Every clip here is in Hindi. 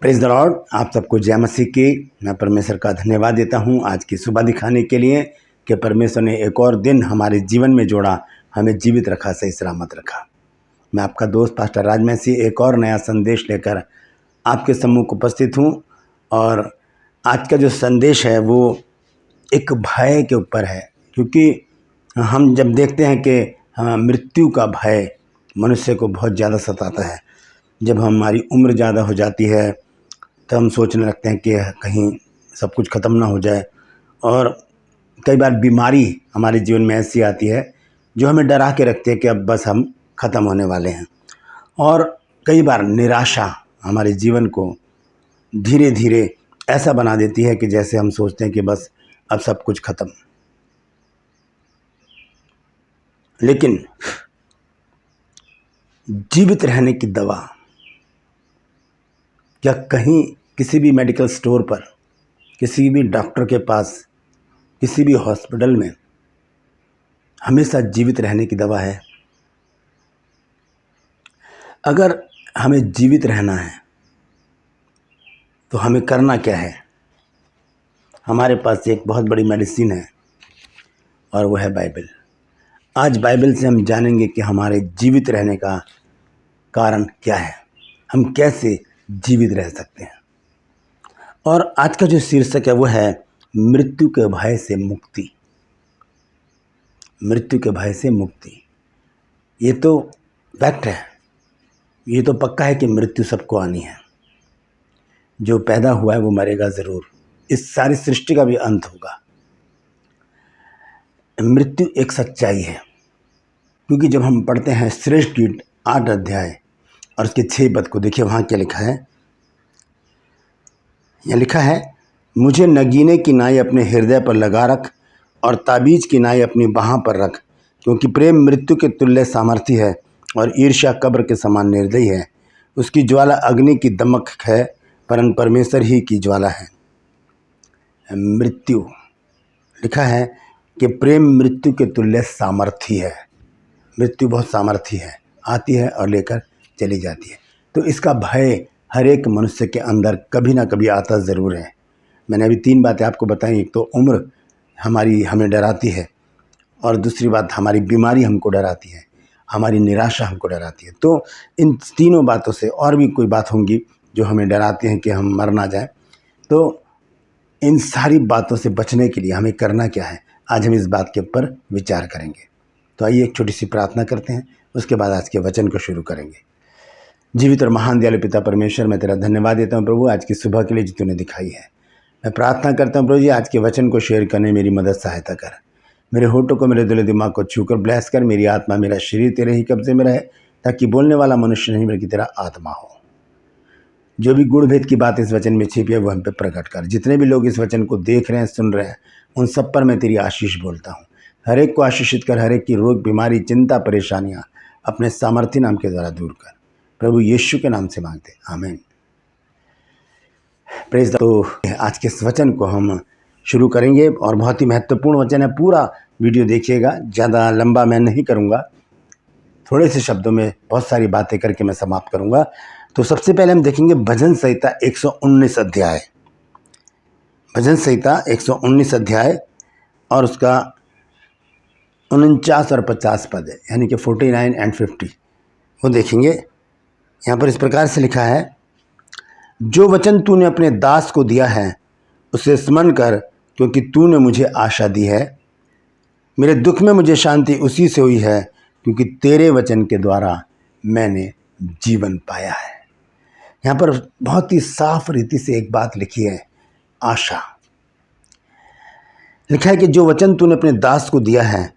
Praise the Lord. आप सबको जय मसीह की। मैं परमेश्वर का धन्यवाद देता हूं आज की सुबह दिखाने के लिए कि परमेश्वर ने एक और दिन हमारे जीवन में जोड़ा, हमें जीवित रखा, सही सलामत रखा। मैं आपका दोस्त पास्टर राजमसी एक और नया संदेश लेकर आपके सम्मुख उपस्थित हूं। और आज का जो संदेश है वो एक भय के ऊपर है, क्योंकि हम जब देखते हैं कि मृत्यु का भय मनुष्य को बहुत ज़्यादा सताता है। जब हमारी उम्र ज़्यादा हो जाती है तो हम सोचने लगते हैं कि कहीं सब कुछ ख़त्म ना हो जाए। और कई बार बीमारी हमारे जीवन में ऐसी आती है जो हमें डरा के रखती है कि अब बस हम ख़त्म होने वाले हैं। और कई बार निराशा हमारे जीवन को धीरे धीरे ऐसा बना देती है कि जैसे हम सोचते हैं कि बस अब सब कुछ ख़त्म। लेकिन जीवित रहने की दवा क्या कहीं किसी भी मेडिकल स्टोर पर, किसी भी डॉक्टर के पास, किसी भी हॉस्पिटल में हमेशा जीवित रहने की दवा है? अगर हमें जीवित रहना है तो हमें करना क्या है? हमारे पास एक बहुत बड़ी मेडिसिन है और वो है बाइबल। आज बाइबल से हम जानेंगे कि हमारे जीवित रहने का कारण क्या है, हम कैसे जीवित रह सकते हैं। और आज का जो शीर्षक है वो है मृत्यु के भय से मुक्ति। मृत्यु के भय से मुक्ति। ये तो फैक्ट है, ये तो पक्का है कि मृत्यु सबको आनी है। जो पैदा हुआ है वो मरेगा ज़रूर। इस सारी सृष्टि का भी अंत होगा। मृत्यु एक सच्चाई है, क्योंकि जब हम पढ़ते हैं श्रेष्ठ गीत 8 अध्याय और उसके 6 पद को देखिए, वहाँ क्या लिखा है। यह लिखा है, मुझे नगीने की नाई अपने हृदय पर लगा रख और ताबीज की नाई अपनी बाह पर रख, क्योंकि प्रेम मृत्यु के तुल्य सामर्थी है और ईर्ष्या कब्र के समान निर्दयी है। उसकी ज्वाला अग्नि की दमक है, परंतु परमेश्वर ही की ज्वाला है। मृत्यु लिखा है कि प्रेम मृत्यु के तुल्य सामर्थी है। मृत्यु बहुत सामर्थी है, आती है और लेकर चली जाती है। तो इसका भय हर एक मनुष्य के अंदर कभी ना कभी आता ज़रूर है। मैंने अभी 3 बातें आपको बताई। एक तो उम्र हमें डराती है, और दूसरी बात हमारी बीमारी हमको डराती है, हमारी निराशा हमको डराती है। तो इन तीनों बातों से और भी कोई बात होंगी जो हमें डराती हैं कि हम मर ना जाए। तो इन सारी बातों से बचने के लिए हमें करना क्या है, आज हम इस बात के ऊपर विचार करेंगे। तो आइए एक छोटी सी प्रार्थना करते हैं, उसके बाद आज के वचन को शुरू करेंगे। जीवित और महान दयालु पिता परमेश्वर, मैं तेरा धन्यवाद देता हूँ प्रभु आज की सुबह के लिए जो तूने दिखाई है। मैं प्रार्थना करता हूँ प्रभु जी, आज के वचन को शेयर करने मेरी मदद सहायता कर। मेरे होठों को, मेरे दिल दिमाग को छूकर ब्लेस कर। मेरी आत्मा, मेरा शरीर तेरे ही कब्जे में रहे, ताकि बोलने वाला मनुष्य नहीं बल्कि तेरा आत्मा हो। जो भी गुण भेद की बात इस वचन में छिपी है वो हम पे प्रकट कर। जितने भी लोग इस वचन को देख रहे हैं, सुन रहे हैं, उन सब पर मैं तेरी आशीष बोलता हूँ। हर एक को आशीषित कर, हर एक की रोग, बीमारी, चिंता, परेशानियाँ अपने सामर्थ्य नाम के द्वारा दूर कर। प्रभु यीशु के नाम से मांगते, आमीन। प्रेज़। तो आज के इस वचन को हम शुरू करेंगे और बहुत ही महत्वपूर्ण वचन है। पूरा वीडियो देखिएगा, ज़्यादा लंबा मैं नहीं करूँगा, थोड़े से शब्दों में बहुत सारी बातें करके मैं समाप्त करूँगा। तो सबसे पहले हम देखेंगे भजन संहिता 119 अध्याय। भजन संहिता 119 अध्याय और उसका 49 और 50 पद है, यानी कि 49 एंड 50 वो देखेंगे। यहाँ पर इस प्रकार से लिखा है, जो वचन तूने अपने दास को दिया है उसे स्मरण कर, क्योंकि तूने मुझे आशा दी है। मेरे दुख में मुझे शांति उसी से हुई है, क्योंकि तेरे वचन के द्वारा मैंने जीवन पाया है। यहाँ पर बहुत ही साफ रीति से एक बात लिखी है, आशा। लिखा है कि जो वचन तूने अपने दास को दिया है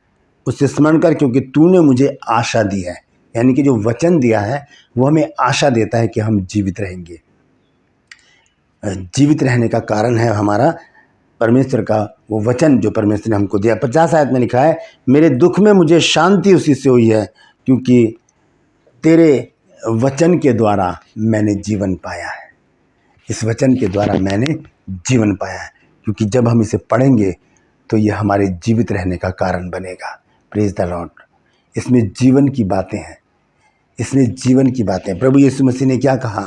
उसे स्मरण कर, क्योंकि तूने मुझे आशा दी है। यानी कि जो वचन दिया है वो हमें आशा देता है कि हम जीवित रहेंगे। जीवित रहने का कारण है हमारा परमेश्वर का वो वचन जो परमेश्वर ने हमको दिया। 50 आयत में लिखा है, मेरे दुख में मुझे शांति उसी से हुई है, क्योंकि तेरे वचन के द्वारा मैंने जीवन पाया है। इस वचन के द्वारा मैंने जीवन पाया है, क्योंकि जब हम इसे पढ़ेंगे तो ये हमारे जीवित रहने का कारण बनेगा। Praise the Lord. इसमें जीवन की बातें हैं, इसमें जीवन की बातें। प्रभु यीशु मसीह ने क्या कहा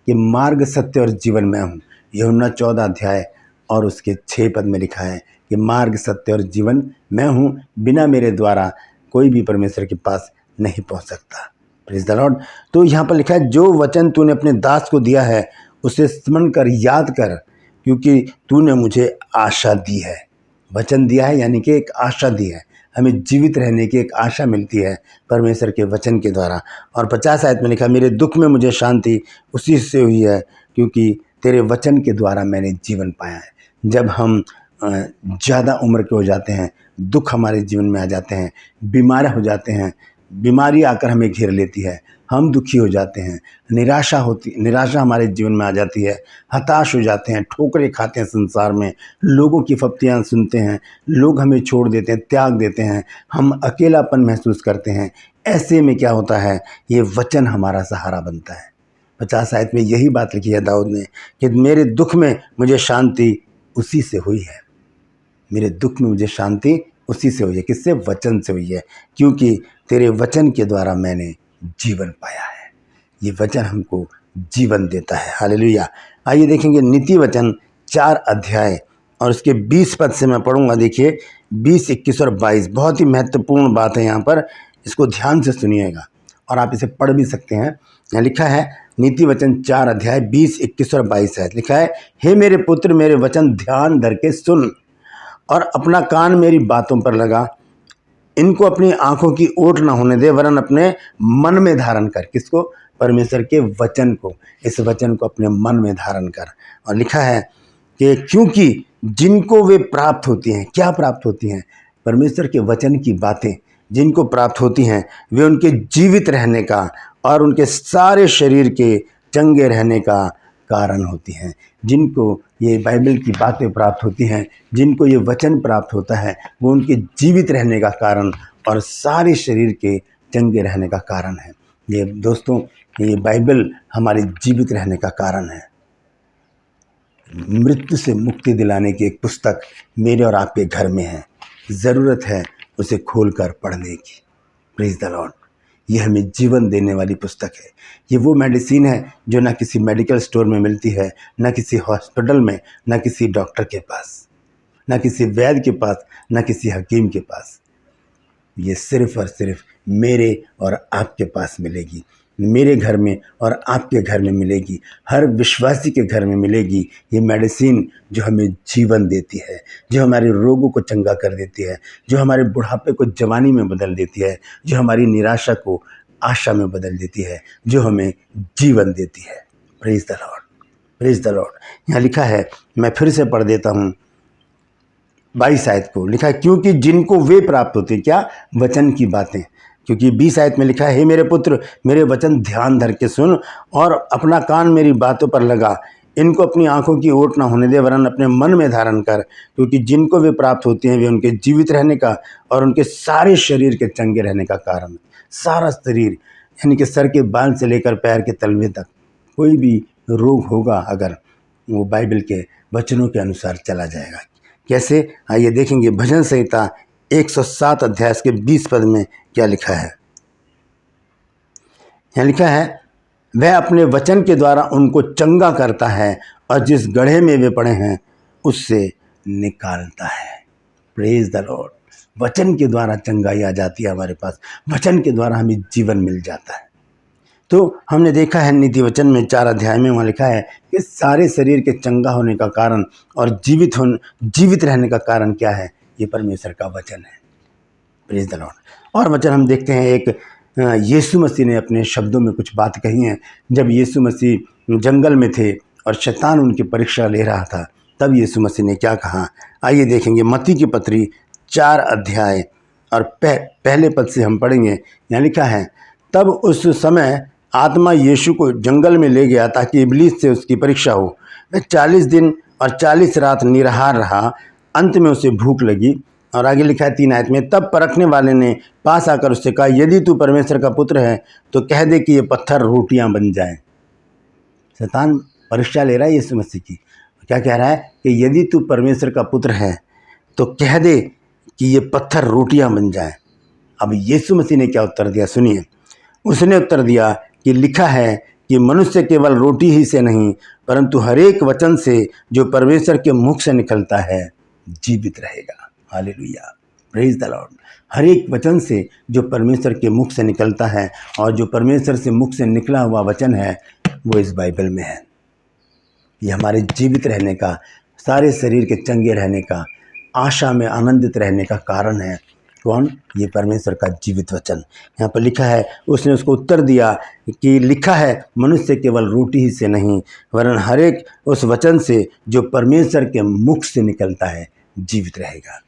कि मार्ग, सत्य और जीवन मैं हूँ। यूहन्ना 14 अध्याय और उसके 6 पद में लिखा है कि मार्ग, सत्य और जीवन मैं हूँ, बिना मेरे द्वारा कोई भी परमेश्वर के पास नहीं पहुँच सकता। Praise the Lord. तो यहाँ पर लिखा है, जो वचन तूने अपने दास को दिया है उसे स्मरण कर, याद कर, क्योंकि तूने मुझे आशा दी है। वचन दिया है यानी कि एक आशा दी है, हमें जीवित रहने की एक आशा मिलती है परमेश्वर के वचन के द्वारा। और 50 आयत में लिखा, मेरे दुख में मुझे शांति उसी से हुई है, क्योंकि तेरे वचन के द्वारा मैंने जीवन पाया है। जब हम ज़्यादा उम्र के हो जाते हैं, दुख हमारे जीवन में आ जाते हैं, बीमार हो जाते हैं, बीमारी आकर हमें घेर लेती है, हम दुखी हो जाते हैं, निराशा हमारे जीवन में आ जाती है, हताश हो जाते हैं, ठोकरें खाते हैं संसार में, लोगों की फप्तियाँ सुनते हैं, लोग हमें छोड़ देते हैं, त्याग देते हैं, हम अकेलापन महसूस करते हैं। ऐसे में क्या होता है, ये वचन हमारा सहारा बनता है। 50 आयत में यही बात लिखी है दाऊद ने कि मेरे दुख में मुझे शांति उसी से हुई है। मेरे दुख में मुझे शांति उसी से हुई है। किससे? वचन से हुई है, क्योंकि तेरे वचन के द्वारा मैंने जीवन पाया है। ये वचन हमको जीवन देता है। हालेलुया। आइए देखेंगे नीति वचन 4 अध्याय और उसके 20 पद से मैं पढ़ूंगा। देखिए 20, 21 और 22 बहुत ही महत्वपूर्ण बात है यहाँ पर, इसको ध्यान से सुनिएगा और आप इसे पढ़ भी सकते हैं। यहाँ लिखा है नीति वचन 4 अध्याय 20, 21 और 22 है। लिखा है, हे मेरे पुत्र, मेरे वचन ध्यान धर के सुन और अपना कान मेरी बातों पर लगा। इनको अपनी आंखों की ओट ना होने दे, वरन अपने मन में धारण कर। किसको? परमेश्वर के वचन को। इस वचन को अपने मन में धारण कर। और लिखा है कि क्योंकि जिनको वे प्राप्त होती हैं, क्या प्राप्त होती हैं? परमेश्वर के वचन की बातें जिनको प्राप्त होती हैं, वे उनके जीवित रहने का और उनके सारे शरीर के चंगे रहने का कारण होती हैं। जिनको ये बाइबल की बातें प्राप्त होती हैं, जिनको ये वचन प्राप्त होता है, वो उनके जीवित रहने का कारण और सारे शरीर के चंगे रहने का कारण है। ये दोस्तों, ये बाइबल हमारे जीवित रहने का कारण है। मृत्यु से मुक्ति दिलाने की एक पुस्तक मेरे और आपके घर में है। ज़रूरत है उसे खोलकर पढ़ने की। Praise the Lord. ये हमें जीवन देने वाली पुस्तक है। ये वो मेडिसिन है जो ना किसी मेडिकल स्टोर में मिलती है, ना किसी हॉस्पिटल में, ना किसी डॉक्टर के पास, ना किसी वैद्य के पास, ना किसी हकीम के पास। ये सिर्फ और सिर्फ मेरे और आपके पास मिलेगी, मेरे घर में और आपके घर में मिलेगी, हर विश्वासी के घर में मिलेगी। ये मेडिसिन जो हमें जीवन देती है, जो हमारे रोगों को चंगा कर देती है, जो हमारे बुढ़ापे को जवानी में बदल देती है, जो हमारी निराशा को आशा में बदल देती है, जो हमें जीवन देती है। Praise the Lord, praise the Lord. यहाँ लिखा है, मैं फिर से पढ़ देता हूँ 22 आयत को। लिखा है, क्योंकि जिनको वे प्राप्त होते, क्या? वचन की बातें। क्योंकि 20 आयत में लिखा है, हे मेरे पुत्र, मेरे वचन ध्यान धर के सुन और अपना कान मेरी बातों पर लगा। इनको अपनी आंखों की ओट ना होने दे, वरन अपने मन में धारण कर, क्योंकि जिनको वे प्राप्त होती हैं, वे उनके जीवित रहने का और उनके सारे शरीर के चंगे रहने का कारण। सारा शरीर यानी कि सर के बाल से लेकर पैर के तलवे तक कोई भी रोग होगा अगर, वो बाइबल के वचनों के अनुसार चला जाएगा। कैसे? आइए देखेंगे भजन संहिता 107 अध्याय के 20 पद में क्या लिखा है। यहाँ लिखा है, वह अपने वचन के द्वारा उनको चंगा करता है और जिस गड्ढे में वे पड़े हैं उससे निकालता है। Praise the Lord. वचन के द्वारा चंगाई आ जाती है हमारे पास, वचन के द्वारा हमें जीवन मिल जाता है। तो हमने देखा है नीति वचन में 4 अध्याय में वहाँ लिखा है कि सारे शरीर के चंगा होने का कारण और जीवित रहने का कारण क्या है? ये परमेश्वर का वचन है। Praise the Lord. और वचन हम देखते हैं, एक यीशु मसीह ने अपने शब्दों में कुछ बात कही हैं। जब यीशु मसीह जंगल में थे और शैतान उनकी परीक्षा ले रहा था, तब यीशु मसीह ने क्या कहा? आइए देखेंगे मत्ती की पत्री 4 अध्याय और पहले पद से हम पढ़ेंगे। यहाँ लिखा है, तब उस समय आत्मा यीशु को जंगल में ले गया ताकि इबलीस से उसकी परीक्षा हो। वह 40 दिन और 40 रात निराहार रहा। अंत में उसे भूख लगी। और आगे लिखा है 3 आयत में, तब परखने वाले ने पास आकर उससे कहा, यदि तू परमेश्वर का पुत्र है तो कह दे कि ये पत्थर रोटियां बन जाएं। शैतान परीक्षा ले रहा है यीशु मसीह की। क्या कह रहा है कि यदि तू परमेश्वर का पुत्र है तो कह दे कि ये पत्थर रोटियां बन जाएं। अब यीशु मसीह ने क्या उत्तर दिया? सुनिए। उसने उत्तर दिया कि लिखा है कि मनुष्य केवल रोटी ही से नहीं परंतु हर एक वचन से जो परमेश्वर के मुख से निकलता है जीवित रहेगा। Hallelujah, praise the Lord. हर एक वचन से जो परमेश्वर के मुख से निकलता है, और जो परमेश्वर से मुख से निकला हुआ वचन है वो इस बाइबल में है। ये हमारे जीवित रहने का, सारे शरीर के चंगे रहने का, आशा में आनंदित रहने का कारण है। कौन? ये परमेश्वर का जीवित वचन। यहाँ पर लिखा है, उसने उसको उत्तर दिया कि लिखा है मनुष्य केवल रोटी ही से नहीं वरन हर एक उस वचन से जो परमेश्वर के मुख से निकलता है जीवित रहेगा।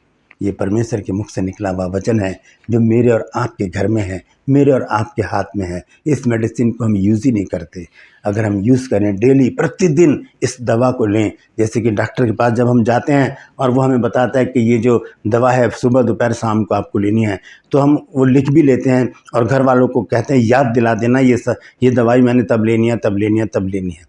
ये परमेश्वर के मुख से निकला हुआ वचन है जो मेरे और आपके घर में है, मेरे और आपके हाथ में है। इस मेडिसिन को हम यूज़ ही नहीं करते। अगर हम यूज़ करें, डेली प्रतिदिन इस दवा को लें, जैसे कि डॉक्टर के पास जब हम जाते हैं और वो हमें बताता है कि ये जो दवा है सुबह दोपहर शाम को आपको लेनी है, तो हम वो लिख भी लेते हैं और घर वालों को कहते हैं याद दिला देना ये दवाई मैंने तब लेनी है, तब लेनी है, तब लेनी है।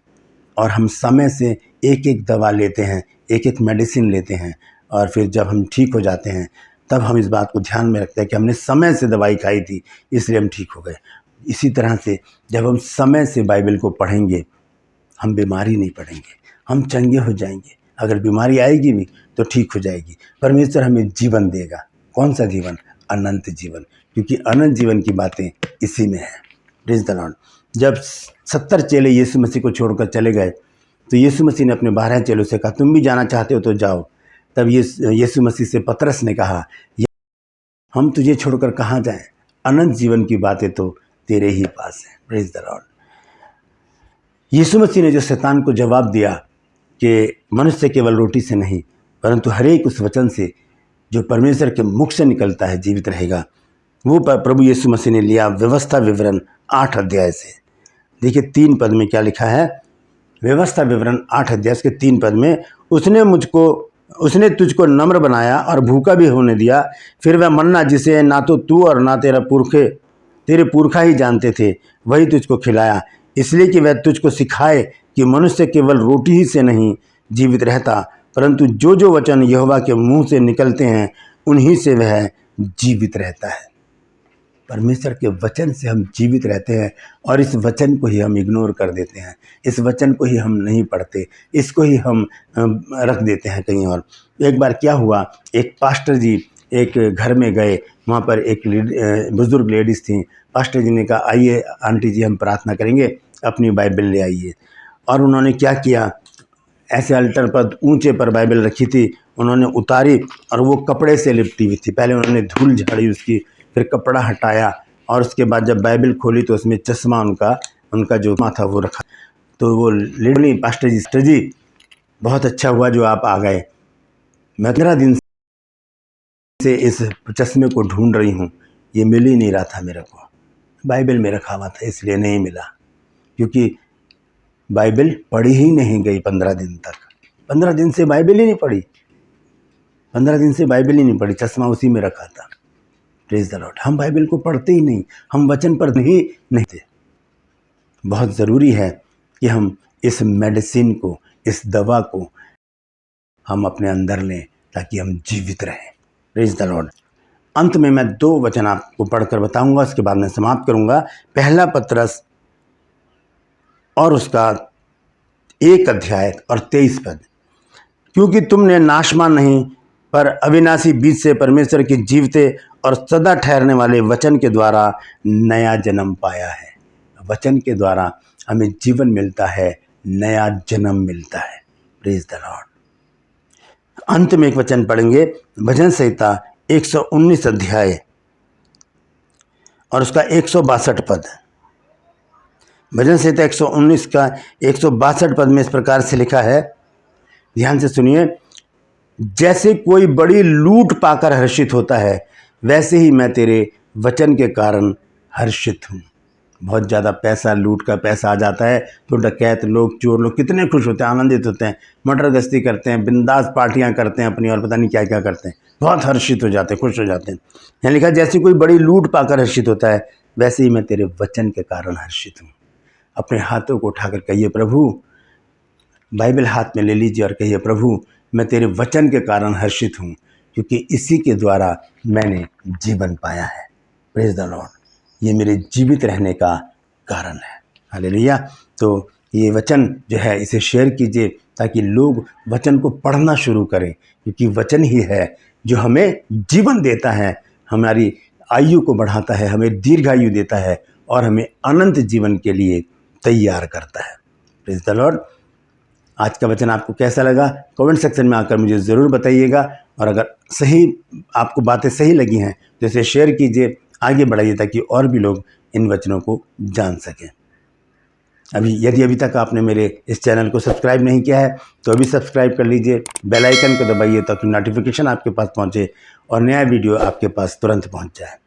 और हम समय से एक एक दवा लेते हैं, एक एक मेडिसिन लेते हैं, और फिर जब हम ठीक हो जाते हैं तब हम इस बात को ध्यान में रखते हैं कि हमने समय से दवाई खाई थी इसलिए हम ठीक हो गए। इसी तरह से जब हम समय से बाइबल को पढ़ेंगे हम बीमारी नहीं पड़ेंगे, हम चंगे हो जाएंगे। अगर बीमारी आएगी भी तो ठीक हो जाएगी। परमेश्वर हमें जीवन देगा। कौन सा जीवन? अनंत जीवन, क्योंकि अनंत जीवन की बातें इसी में है। Praise the Lord. जब 70 चेले यीशु मसीह को छोड़कर चले गए तो यीशु मसीह ने अपने 12 चेलों से कहा तुम भी जाना चाहते हो तो जाओ। तब यीशु मसीह से पतरस ने कहा हम तुझे छोड़कर कहाँ जाएं, अनंत जीवन की बातें तो तेरे ही पास है। Praise the Lord. Yeshu Masih ने जो शैतान को जवाब दिया कि मनुष्य केवल रोटी से नहीं परंतु हर एक उस वचन से जो परमेश्वर के मुख से निकलता है जीवित रहेगा, वो प्रभु यीशु मसीह ने लिया व्यवस्था विवरण 8 अध्याय से। देखिए 3 पद में क्या लिखा है। व्यवस्था विवरण 8 अध्याय के 3 पद में, उसने तुझको नम्र बनाया और भूखा भी होने दिया। फिर वह मन्ना जिसे ना तो तू और ना तेरे पुरखा ही जानते थे वही तुझको खिलाया, इसलिए कि वह तुझको सिखाए कि मनुष्य केवल रोटी ही से नहीं जीवित रहता परंतु जो जो वचन यहोवा के मुंह से निकलते हैं उन्हीं से वह जीवित रहता है। परमेश्वर के वचन से हम जीवित रहते हैं और इस वचन को ही हम इग्नोर कर देते हैं, इस वचन को ही हम नहीं पढ़ते, इसको ही हम रख देते हैं कहीं और। एक बार क्या हुआ, एक पास्टर जी एक घर में गए, वहाँ पर एक बुज़ुर्ग लेडीज़ थी। पास्टर जी ने कहा आइए आंटी जी हम प्रार्थना करेंगे, अपनी बाइबल ले आइए। और उन्होंने क्या किया, ऐसे अल्टर पर ऊंचे पर बाइबल रखी थी, उन्होंने उतारी और वो कपड़े से लिपटी हुई थी। पहले उन्होंने धूल झाड़ी उसकी, फिर कपड़ा हटाया और उसके बाद जब बाइबल खोली तो उसमें चश्मा उनका जो था वो रखा। तो वो लेडी पास्टर जी बहुत अच्छा हुआ जो आप आ गए, मैं 15 दिन से इस चश्मे को ढूंढ रही हूँ, ये मिल ही नहीं रहा था मेरे को, बाइबल में रखा हुआ था इसलिए नहीं मिला, क्योंकि बाइबल पढ़ी ही नहीं गई 15 दिन तक। 15 दिन से बाइबल ही नहीं पढ़ी, 15 दिन से बाइबल ही नहीं पढ़ी, चश्मा उसी में रखा था। Praise the Lord. हम बाइबल को पढ़ते ही नहीं, हम वचन पर नहीं थे। बहुत ज़रूरी है कि हम इस मेडिसिन को, इस दवा को हम अपने अंदर लें ताकि हम जीवित रहें। Praise the Lord. अंत में मैं 2 वचन आपको पढ़कर बताऊंगा, उसके बाद मैं समाप्त करूंगा। पहला पत्रस और उसका 1 अध्याय और 23 पद, क्योंकि तुमने नाशमान नहीं पर अविनाशी बीज से परमेश्वर के जीवते और सदा ठहरने वाले वचन के द्वारा नया जन्म पाया है। वचन के द्वारा हमें जीवन मिलता है, नया जन्म मिलता है। Praise the Lord. अंत में एक वचन पढ़ेंगे, भजन संहिता 119 अध्याय और उसका 162 पद। भजन संहिता 119 का 162 पद में इस प्रकार से लिखा है, ध्यान से सुनिए। जैसे कोई बड़ी लूट पाकर हर्षित होता है वैसे ही मैं तेरे वचन के कारण हर्षित हूँ। बहुत ज़्यादा पैसा, लूट का पैसा आ जाता है तो डकैत लोग, चोर लोग कितने खुश होते हैं, आनंदित होते हैं, मटर गश्ती करते हैं, बिंदास पार्टियां करते हैं अपनी और पता नहीं क्या क्या करते हैं, बहुत हर्षित हो जाते हैं, खुश हो जाते हैं। यहाँ लिखा जैसे कोई बड़ी लूट पाकर हर्षित होता है वैसे ही मैं तेरे वचन के कारण हर्षित हूँ। अपने हाथों को उठाकर कहिए, प्रभु, बाइबल हाथ में ले लीजिए और कहिए, प्रभु मैं तेरे वचन के कारण हर्षित हूँ क्योंकि इसी के द्वारा मैंने जीवन पाया है। Praise the Lord. ये मेरे जीवित रहने का कारण है। हालेलुया। तो ये वचन जो है इसे शेयर कीजिए ताकि लोग वचन को पढ़ना शुरू करें, क्योंकि वचन ही है जो हमें जीवन देता है, हमारी आयु को बढ़ाता है, हमें दीर्घायु देता है और हमें अनंत जीवन के लिए तैयार करता है। Praise the Lord. आज का वचन आपको कैसा लगा कमेंट सेक्शन में आकर मुझे ज़रूर बताइएगा, और अगर सही आपको बातें सही लगी हैं तो इसे शेयर कीजिए, आगे बढ़ाइए ताकि और भी लोग इन वचनों को जान सकें। यदि अभी तक आपने मेरे इस चैनल को सब्सक्राइब नहीं किया है तो अभी सब्सक्राइब कर लीजिए, बेल आइकन को दबाइए ताकि नोटिफिकेशन आपके पास पहुंचे और नया वीडियो आपके पास तुरंत पहुंच जाए।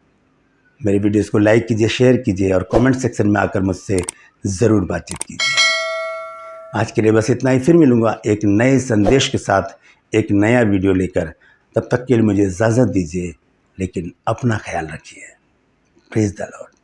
मेरे वीडियोस को लाइक कीजिए, शेयर कीजिए और कमेंट सेक्शन में आकर मुझसे ज़रूर बातचीत कीजिए। आज के लिए बस इतना ही, फिर मिलूँगा एक नए संदेश के साथ, एक नया वीडियो लेकर। तब तक के लिए मुझे इजाज़त दीजिए, लेकिन अपना ख्याल रखिए। Praise the Lord.